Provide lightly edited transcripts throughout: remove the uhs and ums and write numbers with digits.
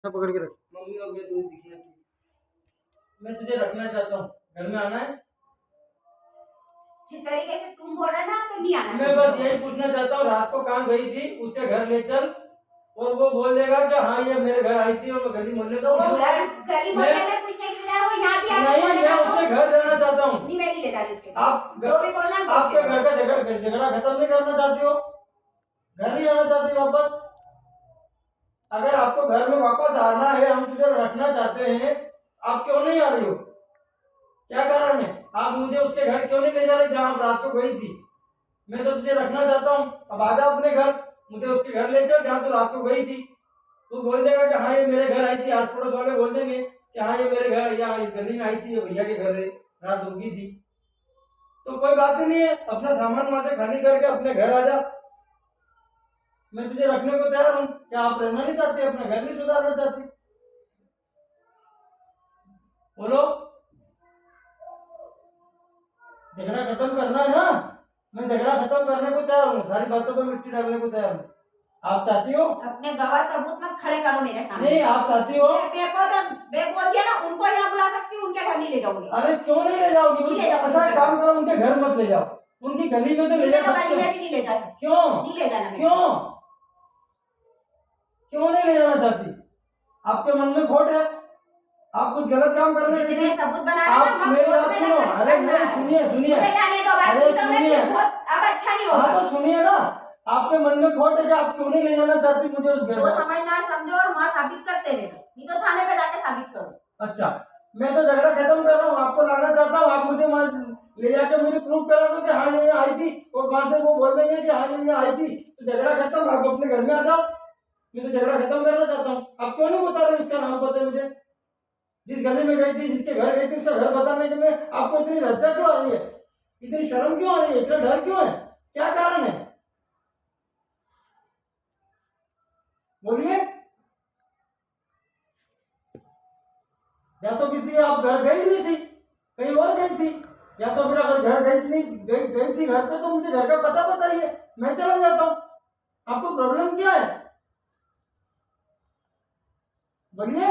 पकड़ के रख। मम्मी और मैं दूर दिखना चाहिए। मैं तुझे रखना चाहता हूँ, घर में आना है। जिस तरीके से तुम बोल रहे ना तो नहीं आना। मैं बस यही पूछना चाहता हूँ, रात को कहाँ गई थी, उसके घर ले चल और वो बोल देगा कि हाँ ये मेरे घर आई थी और मैं गली मोहल्ले तो वो गली मोहल्ले में पूछने के लिए वो यहाँ भी आके नहीं, मैं उसके घर जाना चाहता हूँ। नहीं, मैं नहीं ले जा रही उसके। आप जो भी बोलना है आपके घर का झगड़ा खत्म नहीं करना चाहती हो, घर नहीं आना चाहती वापस? अगर आपको घर में वापस आना है, हम तुझे रखना चाहते हैं, आप क्यों नहीं आ रही हो? क्या कारण है? आप मुझे उसके घर क्यों नहीं ले जा रही जहाँ आप रात को गई थी? मैं तो तुझे रखना चाहता हूँ, अब आजा अपने घर, मुझे उसके घर ले चल जहाँ तू रात को गई थी। तू बोल देगा कि हाँ ये मेरे घर आई थी, आस पड़ोस वाले बोल देंगे कि हाँ ये मेरे घर यहाँ इस गली में आई थी, ये भैया के घर है, रात रुकी थी। तो कोई बात ही नहीं है, अपना सामान वहां से खाली करके अपने घर आ जा। मैं तुझे रखने को तैयार हूँ। क्या आप रहना नहीं चाहते, अपना घर नहीं सुधारना चाहती? बोलो, झगड़ा खत्म करना है ना? मैं झगड़ा खत्म करने को तैयार हूँ, सारी बातों पर मिट्टी डालने को तैयार हूँ। आप चाहती हो? अपने गवाह सबूत मत खड़े करो मेरे सामने। नहीं, आप चाहती हो? मेरे को तो मैं बोल दिया ना, उनको यहाँ बुला सकती हूँ, उनके घर नहीं ले जाऊंगी। अरे क्यों नहीं ले जाओगी? अच्छा एक काम करो, उनके घर मत ले जाओ, उनकी गली में तो ले जा सकते हो। गली में भी नहीं ले जा सकती। क्यों नहीं ले जाना? क्यों क्यों नहीं ले जाना चाहती? आपके मन में खोट है, आप कुछ गलत काम करने के लिए सबूत बना आप मेरी बात सुनो। अरे नहीं, सुनिए सुनिए, अरे सुनिए, अब अच्छा नहीं होगा। हाँ तो सुनिए ना, आपके मन में खोट है कि आप क्यों नहीं ले जाना चाहती मुझे उस घर जो में? समझना है समझो और वहाँ साबित करते रहो, नहीं तो थाने पे जाके साबित करो। अच्छा, मैं तो झगड़ा खत्म कर रहा हूँ, आपको लाना चाहता हूँ, आप मुझे वहाँ ले जाके मुझे प्रूफ करा दो कि हाँ ये आई थी, और वहां से वो बोल देंगे कि हाँ ये आई थी, तो झगड़ा खत्म, आप अपने घर में आ जाओ। मैं तो झगड़ा खत्म करना चाहता हूँ। आप क्यों नहीं बता रहे उसका नाम पता है मुझे? जिस गली में गई थी, जिसके घर गई थी, उसका घर बताने के लिए आपको इतनी लज्जा क्यों आ रही है, इतनी शर्म क्यों आ रही है, इतना डर क्यों है, क्या कारण है? बोलिए। या तो किसी आप घर गई नहीं थी, कहीं और गई थी, या तो फिर अगर घर गई नहीं गई थी घर पे, तो मुझे घर का पता बताइए, मैं चला जाता हूँ। आपको प्रॉब्लम क्या है? बोलिए।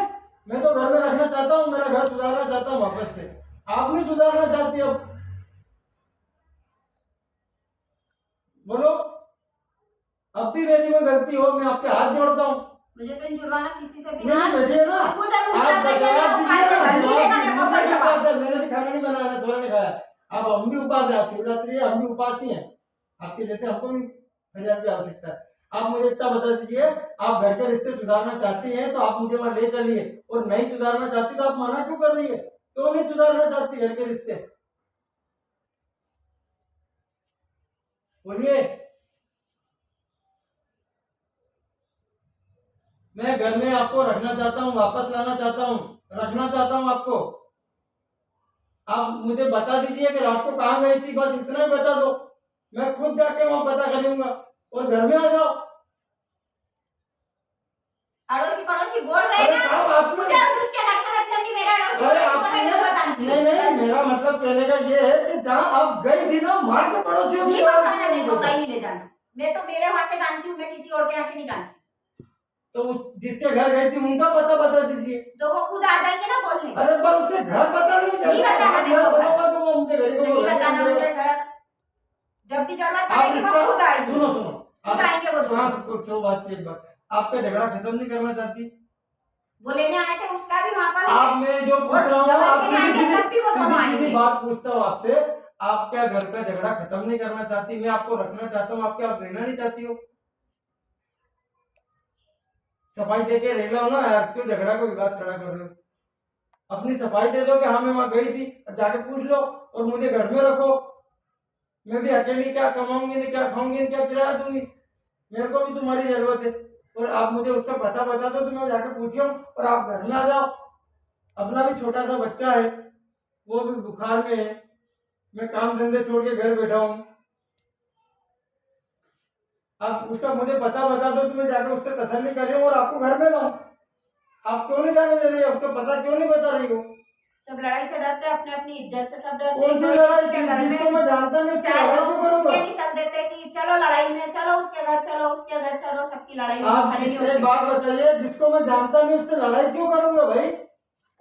मैं तो घर में रखना चाहता हूँ, मेरा घर सुधारना चाहता हूँ वापस से। आप नहीं सुधारना चाहती अब? बोलो, अब भी मेरी कोई गलती हो, मैं आपके हाथ जोड़ता हूँ। मुझे तो जुड़वाना किसी से भी नहीं, बैठिए ना, आप जवाब दीजिए ना, मैंने भी खाना नहीं बनाया, थोड़ा नहीं खाया। अब हम भी उपास है, शिवरात्रि है, हम भी उपास ही हैं आपके जैसे, हमको भी हजार की आवश्यकता है। आप मुझे इतना बता दीजिए, आप घर के रिश्ते सुधारना चाहती हैं तो आप मुझे वहां ले चलिए, और नहीं सुधारना चाहती तो आप मना क्यों कर रही है? क्यों नहीं सुधारना चाहती घर के रिश्ते? बोलिए। मैं घर में आपको रखना चाहता हूँ, वापस लाना चाहता हूँ, रखना चाहता हूँ आपको। आप मुझे बता दीजिए कि रात को कहाँ गई थी, बस इतना ही बता दो, मैं खुद जाके वहां पता करूंगा, और घर में आ जाओ। अड़ोसी पड़ोसी बोल रहे हैं ना, आप मुझे उसके घर से मतलब नहीं, मेरा अड़ोसी नहीं, मेरा मतलब कहने का ये है कि जहाँ आप गई थी ना, वहाँ के पड़ोसियों की नहीं ले जाना। मैं तो मेरे वहाँ के जानती हूँ, मैं किसी और के यहाँ के नहीं जानती। तो उस जिसके घर गई थी उनका पता बता दीजिए। तो वो खुद आ जाएंगे ना बोलने। अरे पर उसके घर बताने में नहीं बताना मुझे नहीं बताना मुझे घर, जब भी जरूरत पड़ेगी वो खुद आएंगे। सुनो सुनो, खुद आएंगे वो। हाँ, बात एक बात, आपका झगड़ा खत्म नहीं करना चाहती? वो लेने आए थे, उसका भी वहाँ पर आप, मैं जो पूछ रहा हूँ आपसे, सीधी बात पूछता हूँ आपसे, आप क्या घर का झगड़ा खत्म नहीं करना चाहती? मैं आपको रखना चाहता हूँ, आप क्या आप रहना नहीं चाहती हो? सफाई दे के रह लो ना यार, क्यों झगड़ा को विवाद खड़ा कर रहे हो? अपनी सफाई दे दो कि हाँ मैं वहां गई थी, जाके पूछ लो, और मुझे घर में रखो। मैं भी अकेली क्या कमाऊंगी, नहीं क्या खाऊंगी, क्या किराया दूंगी, मेरे को भी तुम्हारी जरूरत है। और आप मुझे उसका पता बता दो तो मैं जाके पूछूं, और आप घर में आ जाओ। अपना भी छोटा सा बच्चा है, वो भी बुखार में है, मैं काम धंधे छोड़ के घर बैठा हूँ। आप उसका मुझे पता बता दो तो मैं जाकर उससे तसल्ली कर रही हूँ और आपको घर में लाऊं। आप क्यों नहीं जाने दे रही है? उसको पता क्यों नहीं बता रही हो? सब लड़ाई से डरते हैं, अपने अपनी इज्जत से सब डरते कौन सी हैं। लड़ाई? उसके घर में जिसको मैं जानता नहीं उसकी चाहे लड़ाई जो क्यों करूंगा? उसके नहीं चल देते कि चलो लड़ाई में, चलो उसके घर चलो, उसके घर चलो, सबकी लड़ाई में आप खड़े नहीं एक होते। बात बताइए, जिसको मैं जानता नहीं उससे लड़ाई क्यों करूंगा भाई?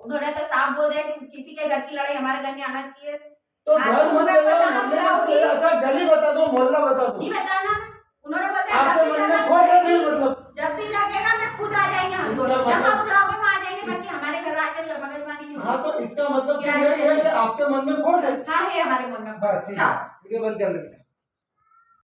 उन्होंने तो साफ बोल दिया कि किसी के घर की लड़ाई हमारे घर में आना चाहिए। तो हाँ, घर तो मत मैं चलाओ, बताना मोहल्ले मत बुलाऊंगी। चलाओ। अच्छा गली बता दो, मोहल्ला बता दो। नहीं बताना, उन्होंने बताया आपके जब भी मन में जरूरत खोट है नहीं पड़ेगी, मतलब? जब भी लगेगा मैं खुद आ जाएंगे हम इसका दोनों, जब मतलब- आप बुलाओगे वहाँ आ जाएंगे, बाकी हमारे घर आकर मगजमारी नहीं हाँ होगी। तो इसका मतलब किराए यही है कि आपके मन में खोट है। हाँ है हमारे मन में। बस ठीक है, जाओ। वीडियो बंद कर दो।